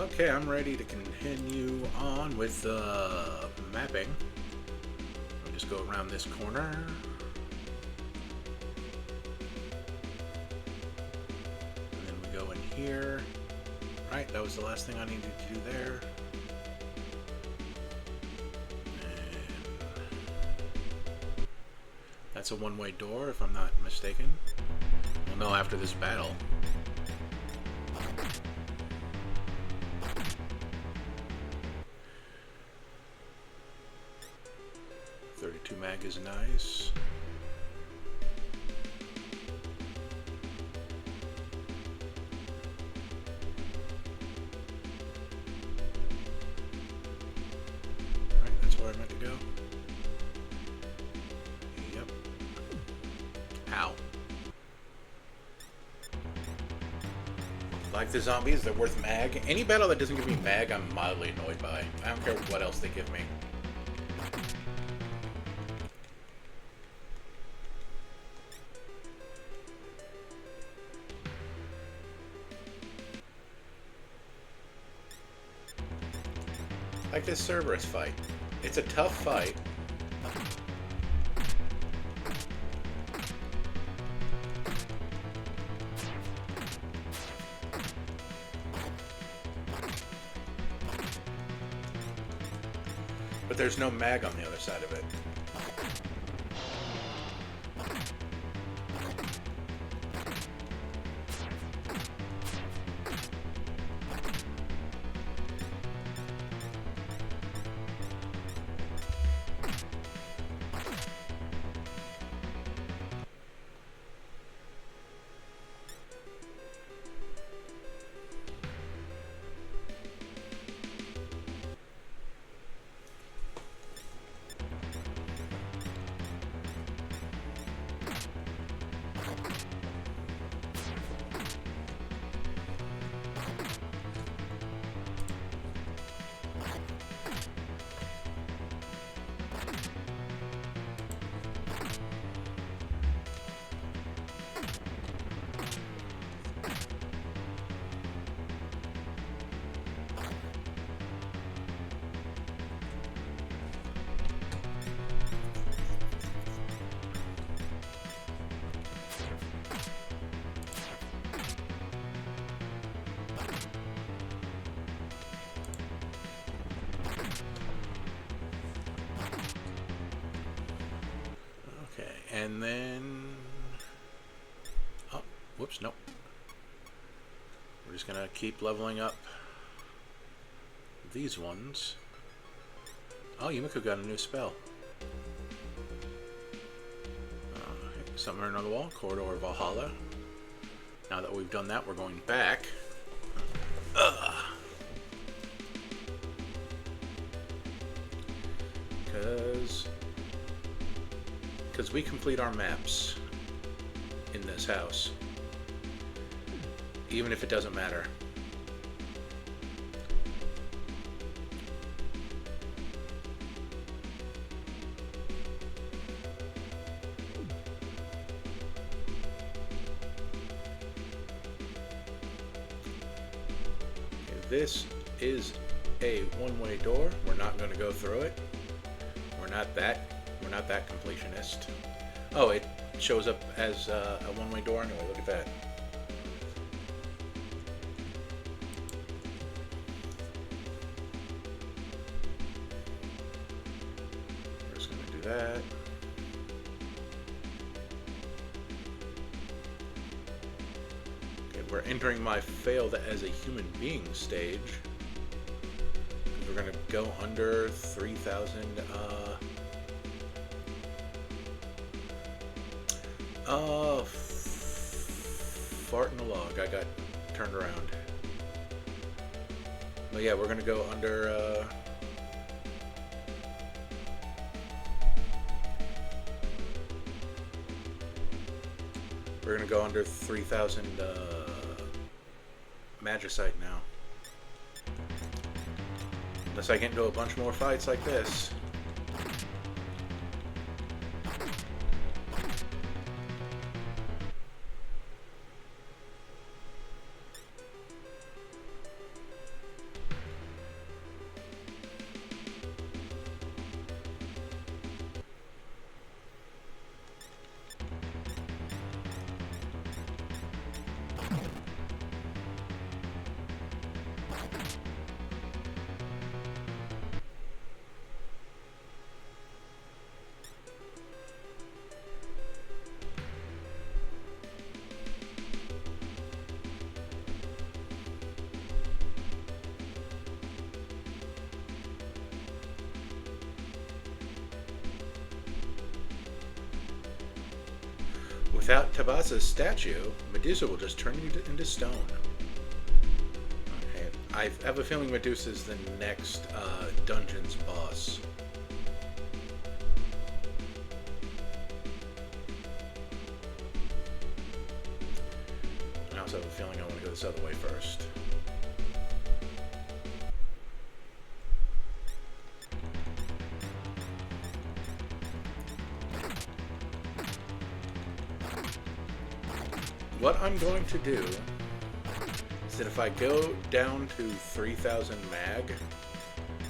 Okay, I'm ready to continue on with mapping. I'll just go around this corner. And then we go in here. Right, that was the last thing I needed to do there. And that's a one-way door, if I'm not mistaken. We'll know after this battle. 32 mag is nice. Right, that's where I meant to go. Yep. Ow. Like the zombies, they're worth mag. Any battle that doesn't give me mag, I'm mildly annoyed by. I don't care what else they give me. Like this Cerberus fight. It's a tough fight. But there's no mag on the other side of it. And then, oh, whoops, nope. We're just gonna keep leveling up these ones. Oh, Yumiko got a new spell. Something written on the wall, Corridor of Valhalla. Now that we've done that, we're going back. Because we complete our maps in this house, even if it doesn't matter. Okay, this is a one-way door. We're not going to go through it. We're not that completionist. Oh, it shows up as a one-way door anyway. Look at that. We're just going to do that. Okay, we're entering my failed as a human being stage. We're going to go under 3,000. Fart in the log. I got turned around. But yeah, we're gonna go under. We're gonna go under 3,000 magicite now. Unless I get into a bunch more fights like this. Without Tabasa's statue, Medusa will just turn you into stone. Okay, I have a feeling Medusa's the next dungeon's boss. I also have a feeling I want to go this other way first. What I'm going to do is that if I go down to 3000 mag,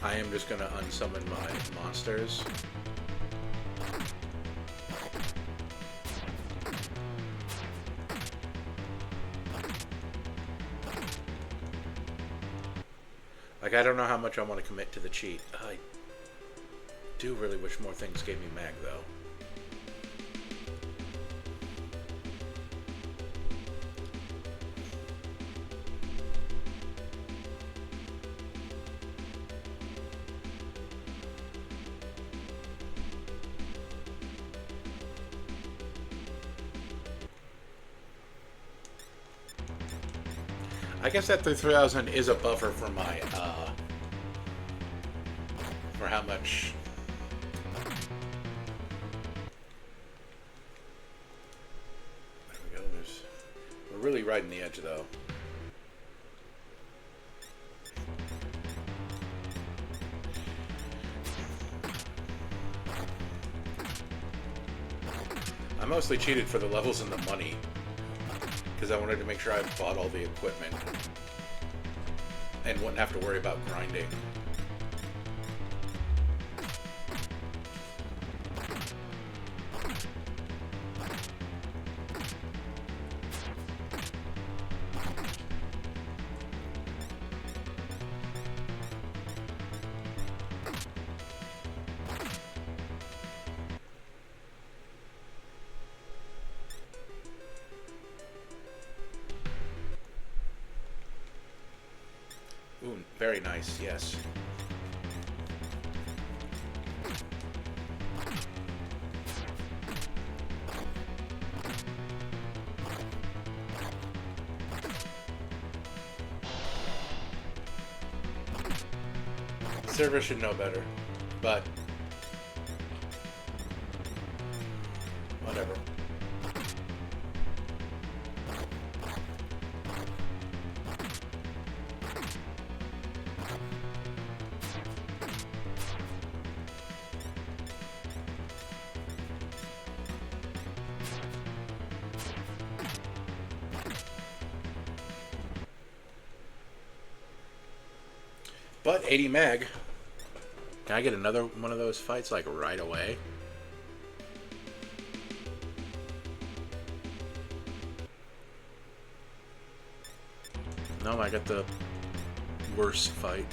I am just going to unsummon my monsters. Like, I don't know how much I want to commit to the cheat. I do really wish more things gave me mag, though. I guess that 3000 is a buffer for my, for how much. There we go. We're really riding the edge, though. I mostly cheated for the levels and the money, because I wanted to make sure I bought all the equipment and wouldn't have to worry about grinding. Ooh, very nice, yes. Server should know better, but whatever. But 80 mag. Can I get another one of those fights like right away? No, I got the worst fight.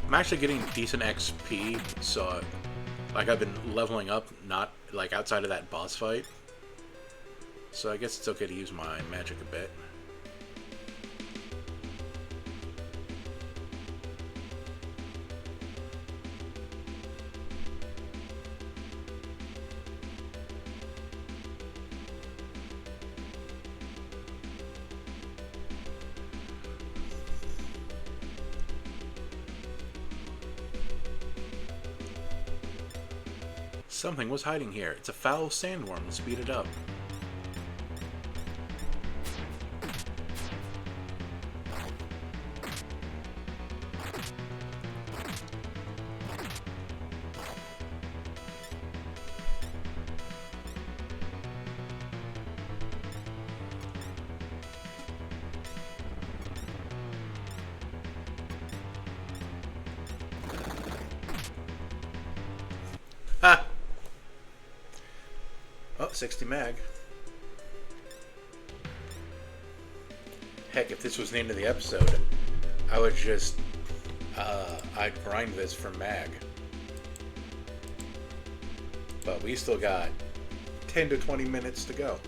I'm actually getting decent XP, so like I've been leveling up, not like outside of that boss fight. So I guess it's okay to use my magic a bit. Something was hiding here. It's a foul sandworm. Let's speed it up. Ha! Oh, 60 mag. Heck, if this was the end of the episode, I would just, I'd grind this for mag. But we still got 10 to 20 minutes to go.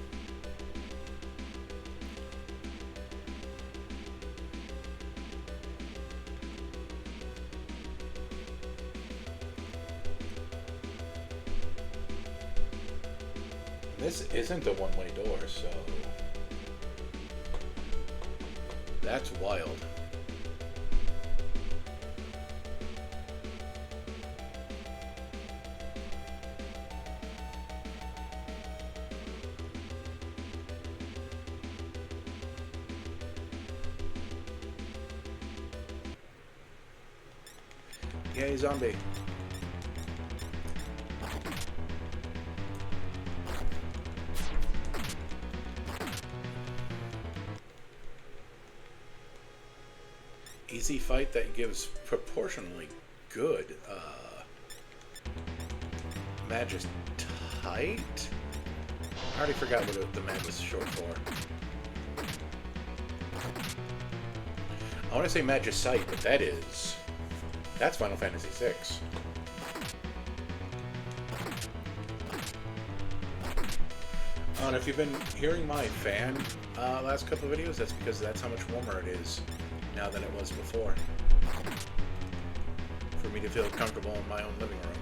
This isn't a one-way door, so that's wild. Yay, zombie. Easy fight that gives proportionally good Magis tight? I already forgot what the mag was short for. I want to say Magicite, but that's Final Fantasy VI. And if you've been hearing my fan last couple of videos, that's because that's how much warmer it is now than it was before. For me to feel comfortable in my own living room.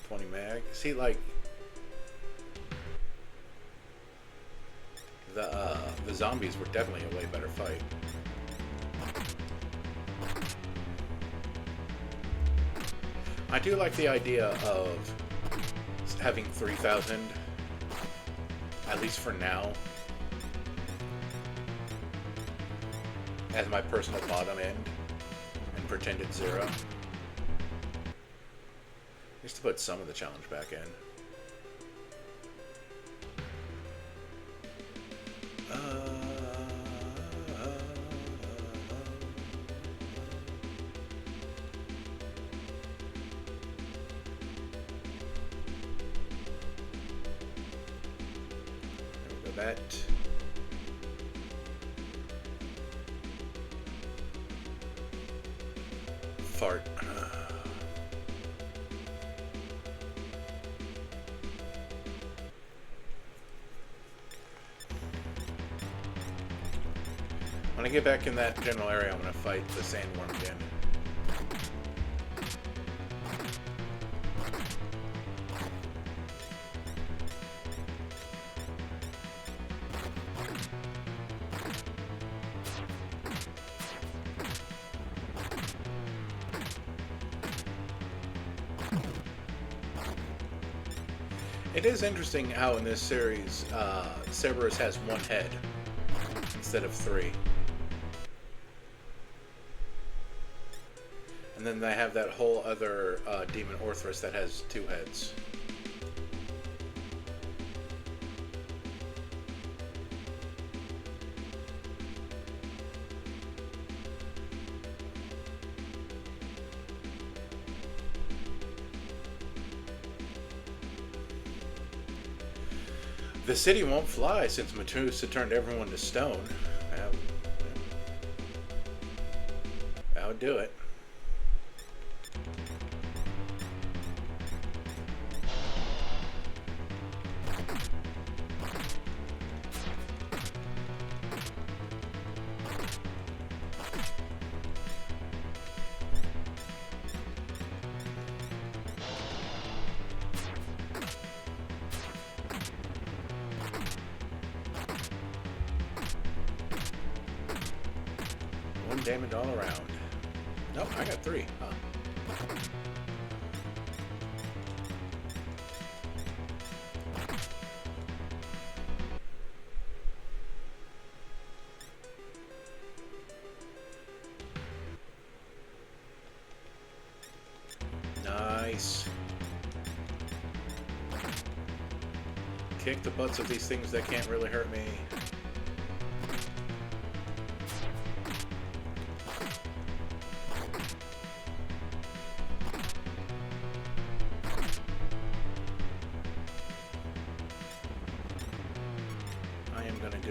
20 mag. See, like, the zombies were definitely a way better fight. I do like the idea of having 3,000, at least for now, as my personal bottom end, and pretend it's 0. Just to put some of the challenge back in. That. Fart. When I get back in that general area, I'm going to fight the sandworm again. It is interesting how in this series, Cerberus has 1 head instead of 3. And then they have that whole other demon Orthrus that has 2 heads. The city won't fly since Medusa turned everyone to stone. That would do it. Damage all around. Nope, I got 3. Huh. Nice. Kick the butts of these things that can't really hurt me.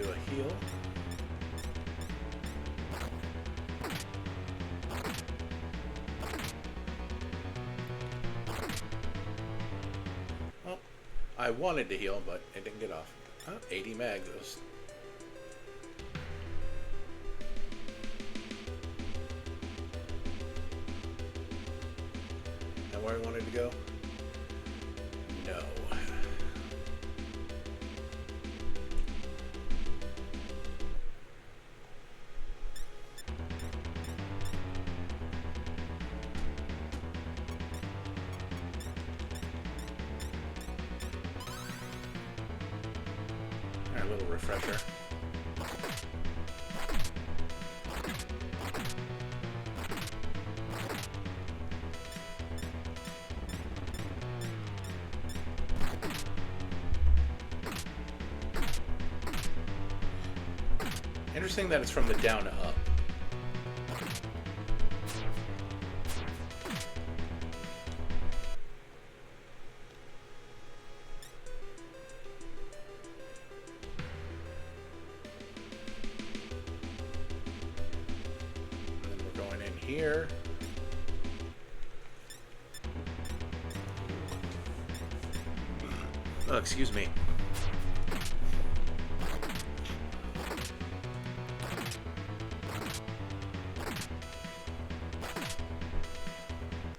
do a heal. Well, I wanted to heal, but it didn't get off. Oh, 80 mag. Those. Now where I wanted to go? No. A little refresher. Interesting that it's from the down to up. And then we're going in here. Oh, excuse me.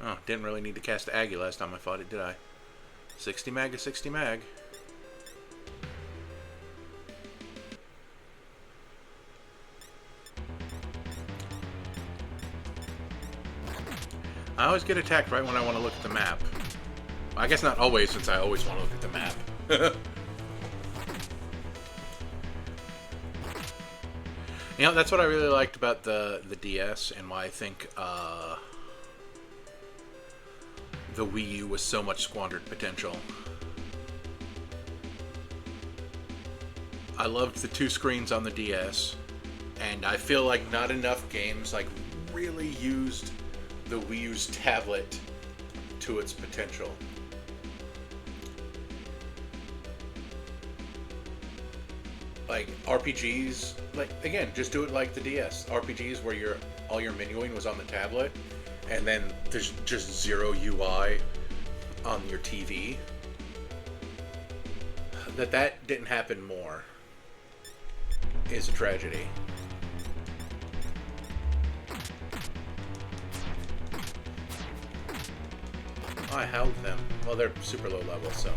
Oh, didn't really need to cast Aggie last time I fought it, did I? 60 mag to 60 mag. I always get attacked right when I want to look at the map. Well, I guess not always, since I always want to look at the map. You know, that's what I really liked about the DS, and why I think the Wii U was so much squandered potential. I loved the 2 screens on the DS, and I feel like not enough games like really used the Wii U's tablet to its potential. Like RPGs, like again, just do it like the DS. RPGs where all your menuing was on the tablet, and then there's just zero UI on your TV. That didn't happen more is a tragedy. Oh, I held them. Well, they're super low level, so.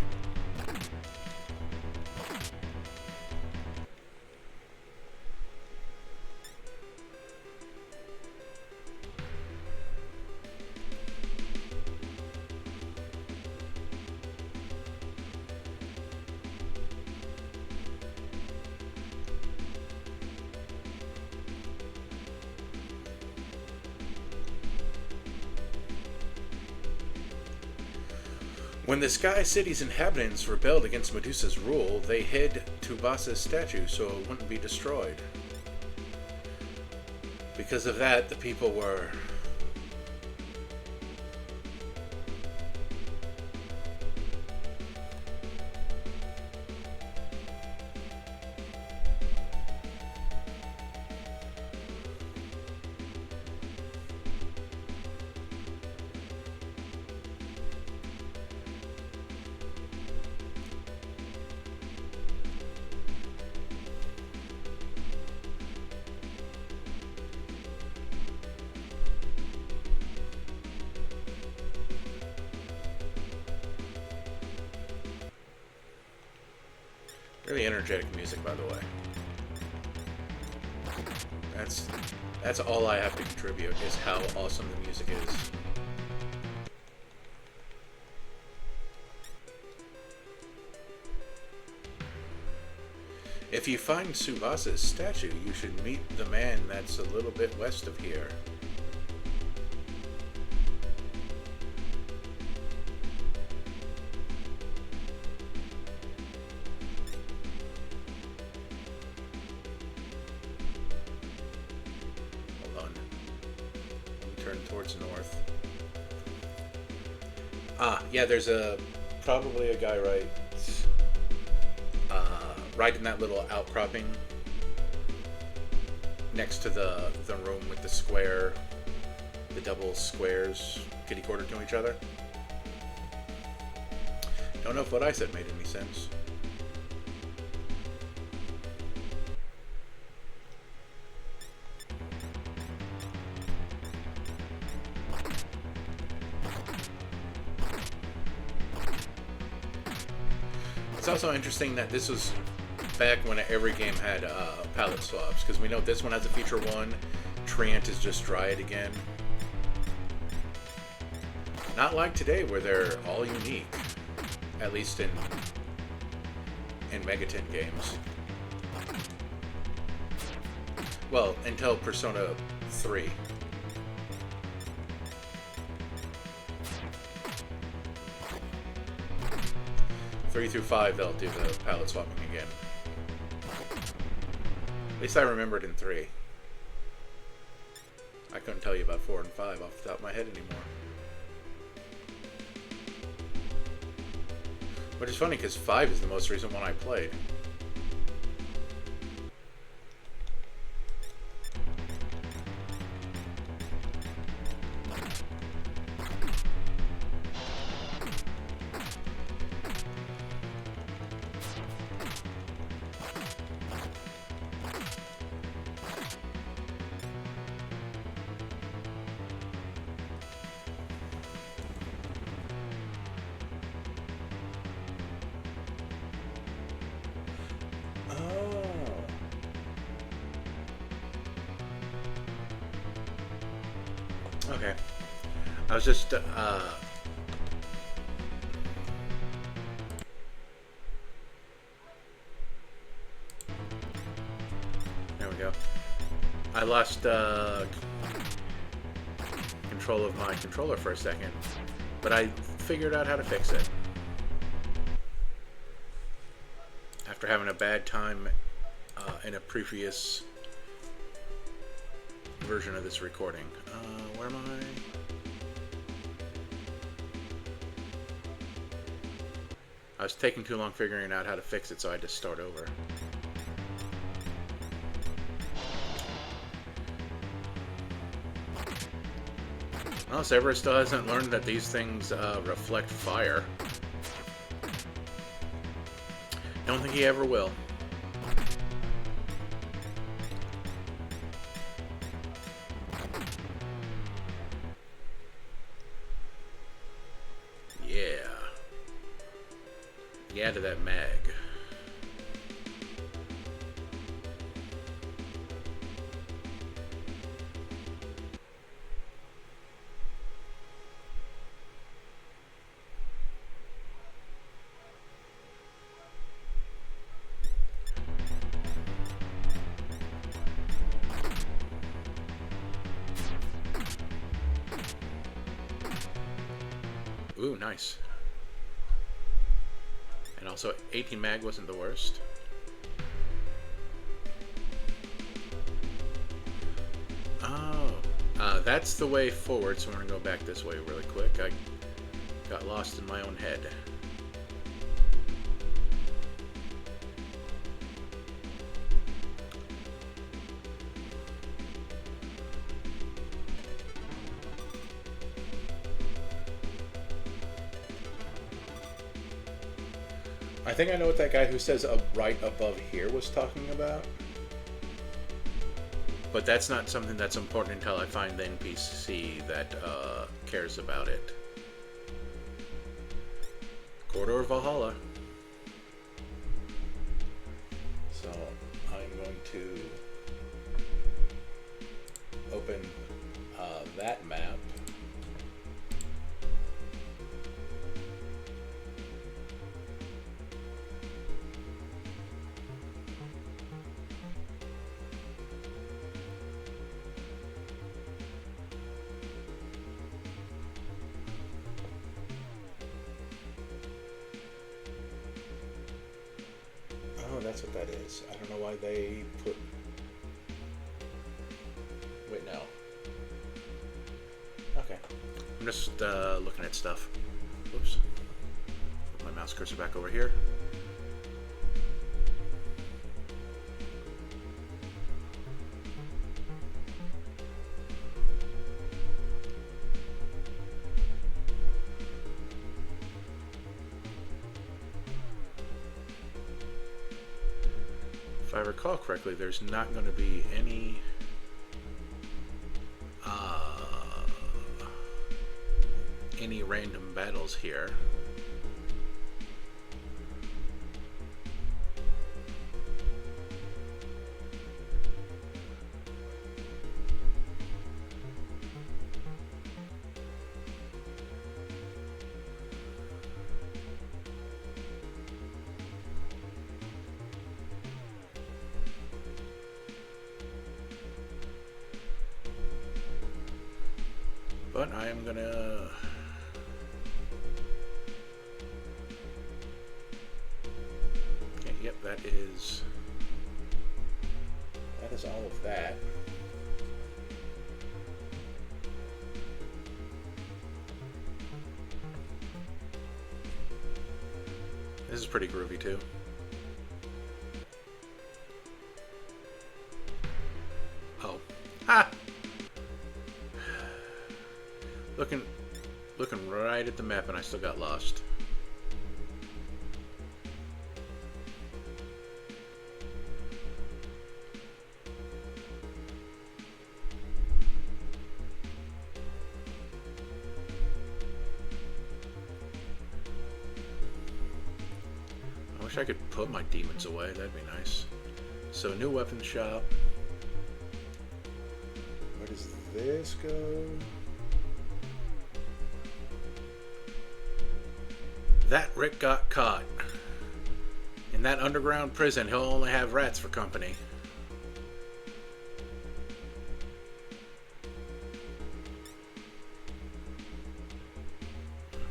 When the Sky City's inhabitants rebelled against Medusa's rule, they hid Tubasa's statue so it wouldn't be destroyed. Because of that, the people were... Really energetic music, by the way. That's all I have to contribute, is how awesome the music is. If you find Tsubasa's statue, you should meet the man that's a little bit west of here. Towards north. Yeah, there's probably a guy right in that little outcropping next to the room with the square, the double squares kitty corner to each other. Don't know if what I said made any sense. It's also interesting that this was back when every game had palette swaps, because we know this one has a feature 1, Trant is just try it again. Not like today where they're all unique, at least in Mega 10 games. Well, until Persona 3. 3 through 5, they'll do the palette swapping again. At least I remembered in 3. I couldn't tell you about 4 and 5 off the top of my head anymore. Which is funny, because 5 is the most recent one I played. Okay. I was just, there we go. I lost, control of my controller for a second, but I figured out how to fix it. After having a bad time, in a previous version of this recording. Where am I? I was taking too long figuring out how to fix it, so I had to start over. Well, Cerberus still hasn't learned that these things reflect fire. Don't think he ever will. Yeah, to that mag. Ooh, nice. And also, 18 mag wasn't the worst. Oh, that's the way forward, so we're gonna go back this way really quick. I got lost in my own head. I think I know what that guy who says right above here was talking about. But that's not something that's important until I find the NPC that cares about it. Corridor of Valhalla. So I'm going to open that map. Oh, that's what that is. I don't know why they put... Wait, no. Okay. I'm just looking at stuff. Whoops. Put my mouse cursor back over here. recall correctly, there's not going to be any random battles here. But I am gonna okay, yep, that is all of that. This is pretty groovy too. Oh. Ha! Looking right at the map and I still got lost. I wish I could put my demons away, that'd be nice. So, new weapon shop. Where does this go? That Rick got caught. In that underground prison, he'll only have rats for company.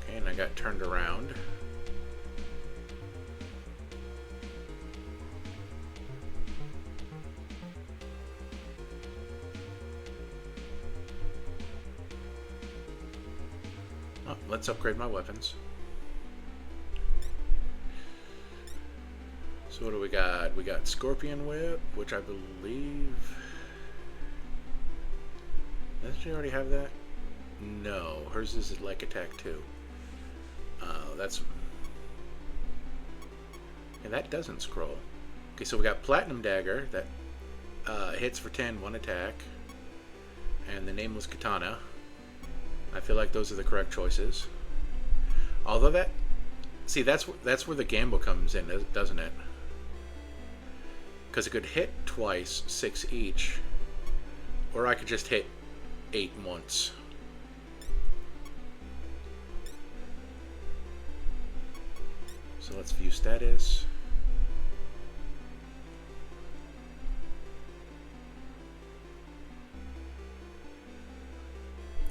Okay, and I got turned around. Oh, let's upgrade my weapons. So what do we got? We got Scorpion Whip, which I believe... Doesn't she already have that? No, hers is like attack 2. That's... And that doesn't scroll. Okay, so we got Platinum Dagger, that hits for 10, 1 attack. And the Nameless Katana. I feel like those are the correct choices. Although that... See, that's where the gamble comes in, doesn't it? Because it could hit twice, 6 each, or I could just hit 8 once. So let's view status.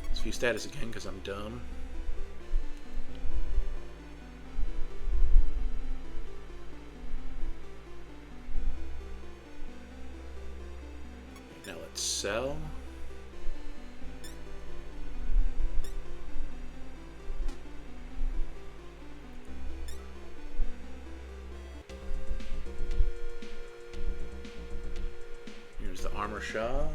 Let's view status again because I'm dumb. Now let's sell. Here's the armor shop.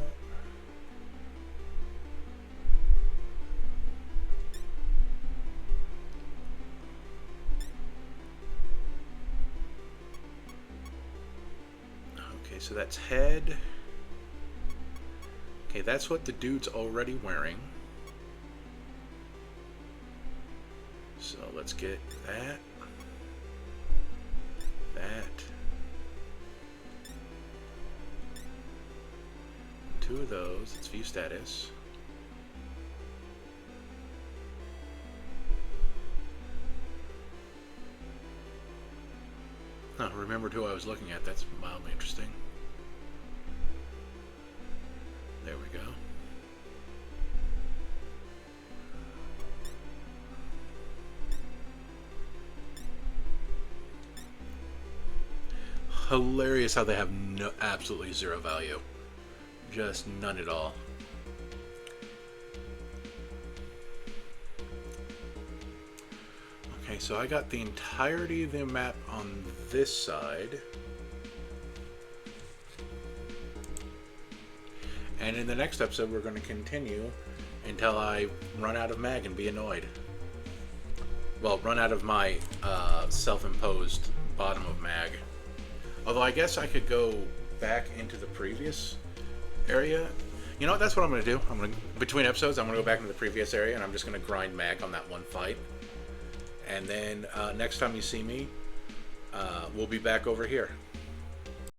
Okay, so that's head. Okay, that's what the dude's already wearing. So let's get that. That. 2 of those. Let's view status. Huh, remembered who I was looking at. That's mildly interesting. There we go. Hilarious how they have absolutely zero value. Just none at all. Okay, so I got the entirety of the map on this side. And in the next episode, we're going to continue until I run out of mag and be annoyed. Well, run out of my self-imposed bottom of mag. Although I guess I could go back into the previous area. You know what? That's what I'm going to do. Between episodes, I'm going to go back into the previous area, and I'm just going to grind Mag on that one fight. And then next time you see me, we'll be back over here.